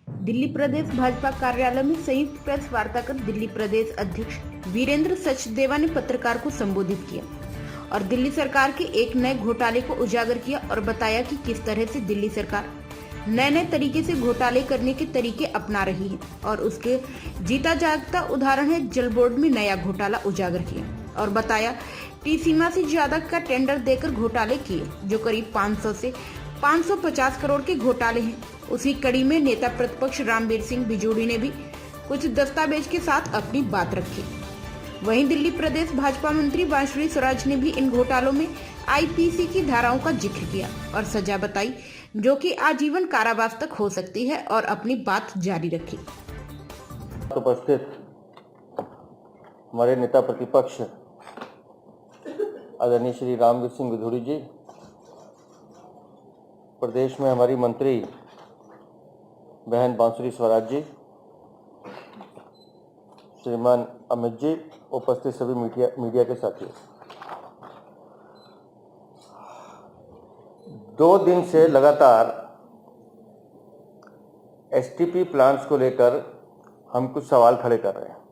दिल्ली प्रदेश भाजपा कार्यालय में संयुक्त प्रेस वार्ता कर दिल्ली प्रदेश अध्यक्ष वीरेंद्र सचदेवा ने पत्रकार को संबोधित किया और दिल्ली सरकार के एक नए घोटाले को उजागर किया और बताया कि किस तरह से दिल्ली सरकार नए तरीके से घोटाले करने के तरीके अपना रही है और उसके जीता जागता उदाहरण है जल बोर्ड में नया घोटाला उजागर किया और बताया टी सीमा से ज्यादा का टेंडर देकर घोटाले किए जो करीब 500 से 550 करोड़ के घोटाले हैं। उसी कड़ी में नेता प्रतिपक्ष रामवीर सिंह बिजोड़ी ने भी कुछ दस्तावेज के साथ अपनी बात रखी। वहीं दिल्ली प्रदेश भाजपा मंत्री बांसुरी स्वराज ने भी इन घोटालों में आईपीसी की धाराओं का जिक्र किया और सजा बताई जो कि आजीवन कारावास तक हो सकती है और अपनी बात जारी रखी। उपस्थित हमारे नेता प्रतिपक्ष आदरणीय श्री रामवीर सिंह बिधूड़ी जी, प्रदेश में हमारी मंत्री बहन बांसुरी स्वराज जी, श्रीमान अमित जी, उपस्थित सभी मीडिया के साथियों, 2 दिन से लगातार एसटीपी प्लांट्स को लेकर हम कुछ सवाल खड़े कर रहे हैं।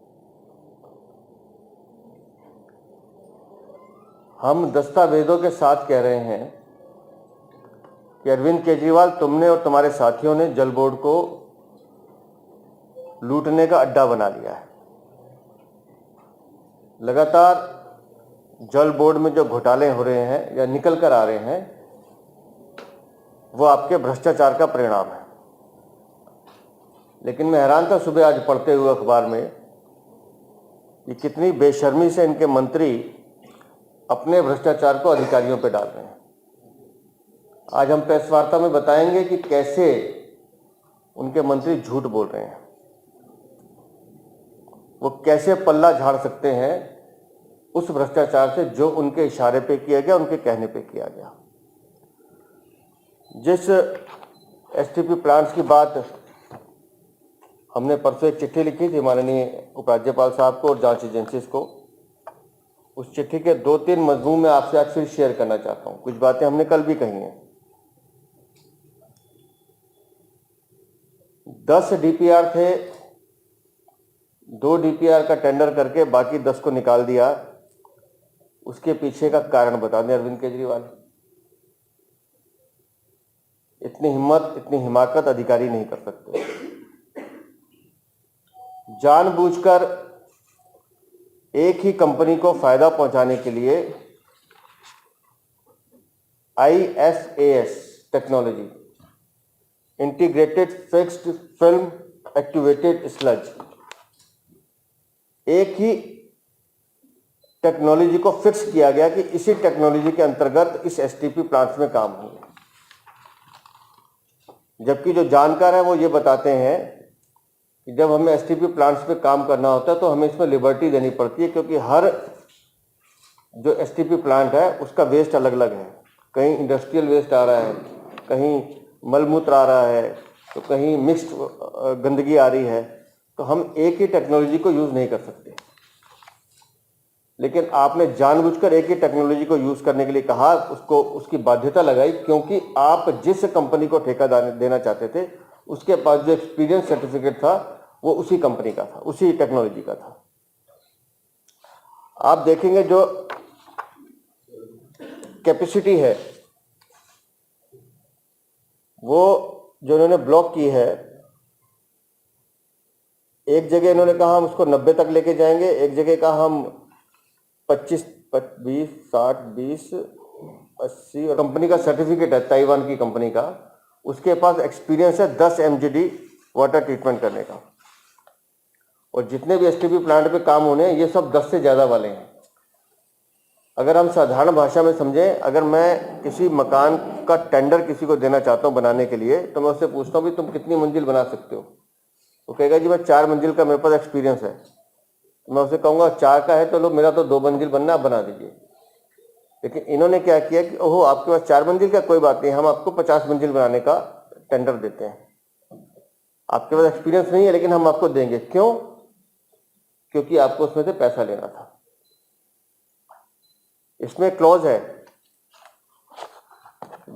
हम दस्तावेजों के साथ कह रहे हैं कि अरविंद केजरीवाल, तुमने और तुम्हारे साथियों ने जल बोर्ड को लूटने का अड्डा बना लिया है। लगातार जल बोर्ड में जो घोटाले हो रहे हैं या निकल कर आ रहे हैं वो आपके भ्रष्टाचार का परिणाम है। लेकिन मैं हैरान था सुबह आज पढ़ते हुए अखबार में कि कितनी बेशर्मी से इनके मंत्री अपने भ्रष्टाचार को अधिकारियों पर डाल रहे हैं। आज हम प्रेस वार्ता में बताएंगे कि कैसे उनके मंत्री झूठ बोल रहे हैं, वो कैसे पल्ला झाड़ सकते हैं उस भ्रष्टाचार से जो उनके इशारे पे किया गया, उनके कहने पे किया गया। जिस एसटीपी प्लांट्स की बात हमने परसों एक चिट्ठी लिखी थी माननीय उपराज्यपाल साहब को और जांच एजेंसीज को, उस चिट्ठी के 2-3 मजमून में आपसे आज फिर शेयर करना चाहता हूं। कुछ बातें हमने कल भी कही हैं। 10 डीपीआर थे, 2 डीपीआर का टेंडर करके बाकी 10 को निकाल दिया। उसके पीछे का कारण बता दें अरविंद केजरीवाल। इतनी हिम्मत, इतनी हिमाकत अधिकारी नहीं कर सकते। जानबूझकर एक ही कंपनी को फायदा पहुंचाने के लिए ISAS technology, integrated fixed film activated sludge, एक ही टेक्नोलॉजी को फिक्स किया गया कि इसी टेक्नोलॉजी के अंतर्गत इस एसटीपी प्लांट्स में काम होंगे। जबकि जो जानकार है वो ये बताते हैं कि जब हमें एसटीपी प्लांट्स पे काम करना होता है तो हमें इसमें लिबर्टी देनी पड़ती है, क्योंकि हर जो एसटीपी प्लांट है उसका वेस्ट अलग अलग है। कहीं इंडस्ट्रियल वेस्ट आ रहा है, कहीं मलमूत्र आ रहा है, तो कहीं मिक्स्ड गंदगी आ रही है। तो हम एक ही टेक्नोलॉजी को यूज़ नहीं कर सकते। लेकिन आपने जानबूझकर एक ही टेक्नोलॉजी को यूज़ करने के लिए कहा, उसको उसकी बाध्यता लगाई, क्योंकि आप जिस कंपनी को ठेका देना चाहते थे उसके पास जो एक्सपीरियंस सर्टिफिकेट था वो उसी कंपनी का था, उसी टेक्नोलॉजी का था। आप देखेंगे जो कैपेसिटी है वो जो इन्होंने ब्लॉक की है, एक जगह इन्होंने कहा हम उसको 90 तक लेके जाएंगे, एक जगह कहा हम 25, 20, 60, 20, 80। और कंपनी का सर्टिफिकेट है ताइवान की कंपनी का, उसके पास एक्सपीरियंस है 10 MGD वाटर ट्रीटमेंट करने का। और जितने भी एसटीपी प्लांट पे काम होने हैं ये सब 10 से ज़्यादा वाले हैं। अगर हम साधारण भाषा में समझें, अगर मैं किसी मकान का टेंडर किसी को देना चाहता हूं बनाने के लिए, तो मैं उससे पूछता हूं भी तुम कितनी मंजिल बना सकते हो? वो कहेगा जी मैं 4 मंजिल का मेरे पास एक्सपीरियंस है। तो मैं उसे कहूँगा 4 का है तो लो, मेरा तो 2 मंजिल बनना, आप बना दीजिए। लेकिन इन्होंने क्या किया कि ओहो आपके पास 4 मंजिल का, कोई बात नहीं, हम आपको 50 मंजिल बनाने का टेंडर देते हैं। आपके पास एक्सपीरियंस नहीं है लेकिन हम आपको देंगे। क्यों? क्योंकि आपको उसमें से पैसा लेना था। इसमें क्लॉज है,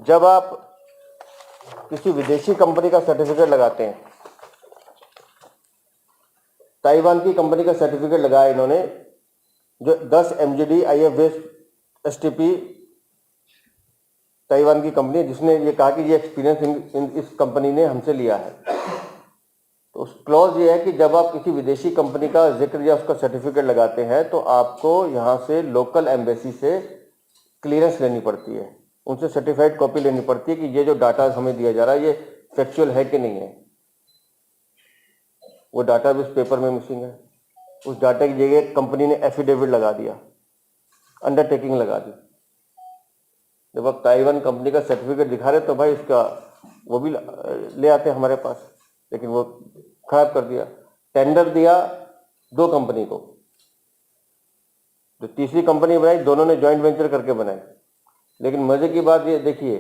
जब आप किसी विदेशी कंपनी का सर्टिफिकेट लगाते हैं ताइवान की कंपनी का सर्टिफिकेट लगाया इन्होंने, जो 10 MGD IF based STP Taiwan की कंपनी है, जिसने ये कहा कि ये एक्सपीरियंस इस कंपनी ने हमसे लिया है। तो उस क्लॉज ये है कि जब आप किसी विदेशी कंपनी का जिक्र या उसका सर्टिफिकेट लगाते हैं तो आपको यहाँ से लोकल एम्बेसी से क्लियरेंस लेनी पड़ती है, उनसे सर्टिफाइड कॉपी लेनी पड़ती है कि ये जो डाटा हमें दिया जा रहा है ये फैक्चुअल है कि नहीं है। वो डाटा भी उस पेपर में मिसिंग है। उस डाटा की जगह कंपनी ने एफिडेविट लगा दिया, अंडरटेकिंग लगा दी। जब आप ताइवान कंपनी का सर्टिफिकेट दिखा रहे तो भाई उसका वो भी ले आते हमारे पास, लेकिन वो खराब कर दिया। टेंडर दिया 2 कंपनी को, जो तीसरी कंपनी बनाई दोनों ने जॉइंट वेंचर करके बनाई। लेकिन मजे की बात ये देखिए,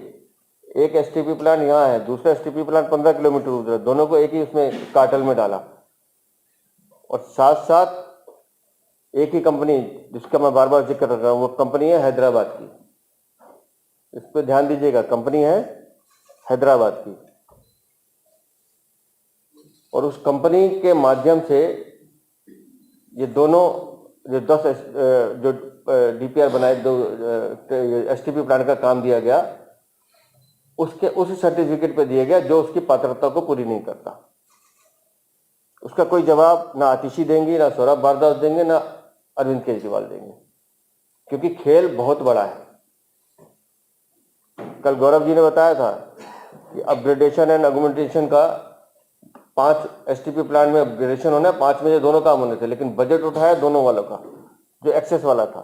एक STP प्लांट यहाँ है, दूसरा STP प्लांट 15 किलोमीटर दूर है, दोनों को एक ही उसमें कार्टेल में डाला। और साथ साथ एक ही कंपनी जिसका मैं बार बार जिक्र कर रहा हूँ, वो कंपनी है हैदराबाद की। इस पर ध्यान दीजिएगा, कंपनी है हैदराबाद की। और उस कंपनी के माध्यम से ये दोनों जो 10 जो DPR बनाए, 2 STP प्लांट का काम दिया गया, उसके उस सर्टिफिकेट पे दिया गया जो उसकी पात्रता को पूरी नहीं करता। उसका कोई जवाब ना आतिशी देंगी, ना सौरभ भारद्वाज देंगे, ना अरविंद केजरीवाल देंगे, क्योंकि खेल बहुत बड़ा है। कल गौरव जी ने बताया था कि अपग्रेडेशन एंड ऑगमेंटेशन का 5 STP प्लांट में अपग्रेडेशन होना है, 5 में ये दोनों काम होने थे, लेकिन बजट उठाया दोनों वालों का, जो एक्सेस वाला था।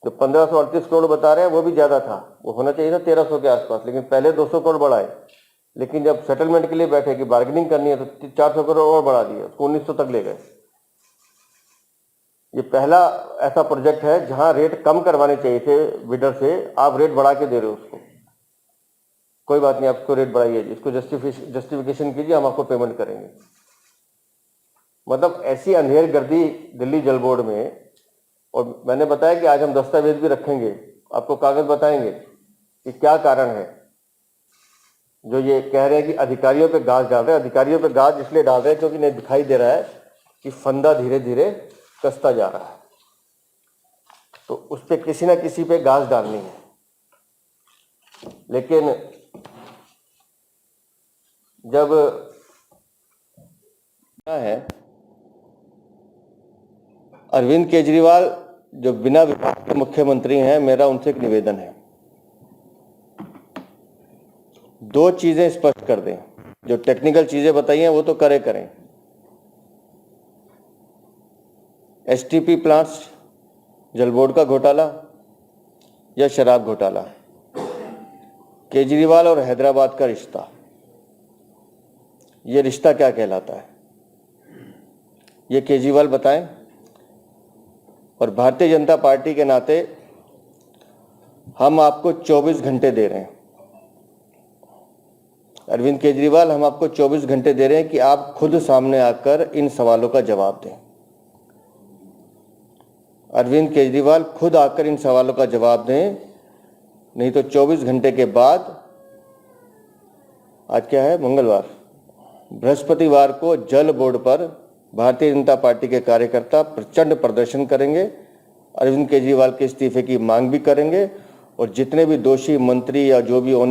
जो 1538 करोड़ बता रहे हैं वो भी ज्यादा था, वो होना चाहिए था 1300 के आसपास, लेकिन पहले 200 करोड़ बढ़ाए, लेकिन जब सेटलमेंट के लिए बैठे कि बार्गेनिंग करनी है तो 400 करोड़ और बढ़ा दिए, उसको 1900 तक ले गए। ये पहला ऐसा प्रोजेक्ट है जहां रेट कम करवाने चाहिए थे बिडर से, आप रेट बढ़ा के दे रहे हो उसको। कोई बात नहीं, आपको रेट बढ़ाइए, इसको जस्टिफिकेशन कीजिए, हम आपको पेमेंट करेंगे। मतलब ऐसी अंधेर गर्दी दिल्ली जल बोर्ड में। और मैंने बताया कि आज हम दस्तावेज भी रखेंगे, आपको कागज बताएंगे कि क्या कारण है जो ये कह रहे हैं कि अधिकारियों पे गाज डाल रहे हैं। अधिकारियों पे गाज इसलिए डाल रहे हैं क्योंकि नहीं दिखाई दे रहा है कि फंदा धीरे धीरे कसता जा रहा है, तो उस पे किसी ना किसी पे गाज डालनी है। लेकिन जब क्या है, अरविंद केजरीवाल जो बिना विभाग के मुख्यमंत्री हैं, मेरा उनसे एक निवेदन है, 2 चीजें स्पष्ट कर दें। जो टेक्निकल चीजें बताई हैं वो तो करें। STP प्लांट्स जल बोर्ड का घोटाला या शराब घोटाला, केजरीवाल और हैदराबाद का रिश्ता, ये रिश्ता क्या कहलाता है, ये केजरीवाल बताएं। और भारतीय जनता पार्टी के नाते हम आपको 24 घंटे दे रहे हैं, अरविंद केजरीवाल, हम आपको 24 घंटे दे रहे हैं कि आप खुद सामने आकर इन सवालों का जवाब दें। अरविंद केजरीवाल खुद आकर इन सवालों का जवाब दें, नहीं तो 24 घंटे के बाद, आज क्या है, मंगलवार, बृहस्पतिवार को जल बोर्ड पर भारतीय जनता पार्टी के कार्यकर्ता प्रचंड प्रदर्शन करेंगे, अरविंद केजरीवाल के इस्तीफे की मांग भी करेंगे, और जितने भी दोषी मंत्री या जो भी होने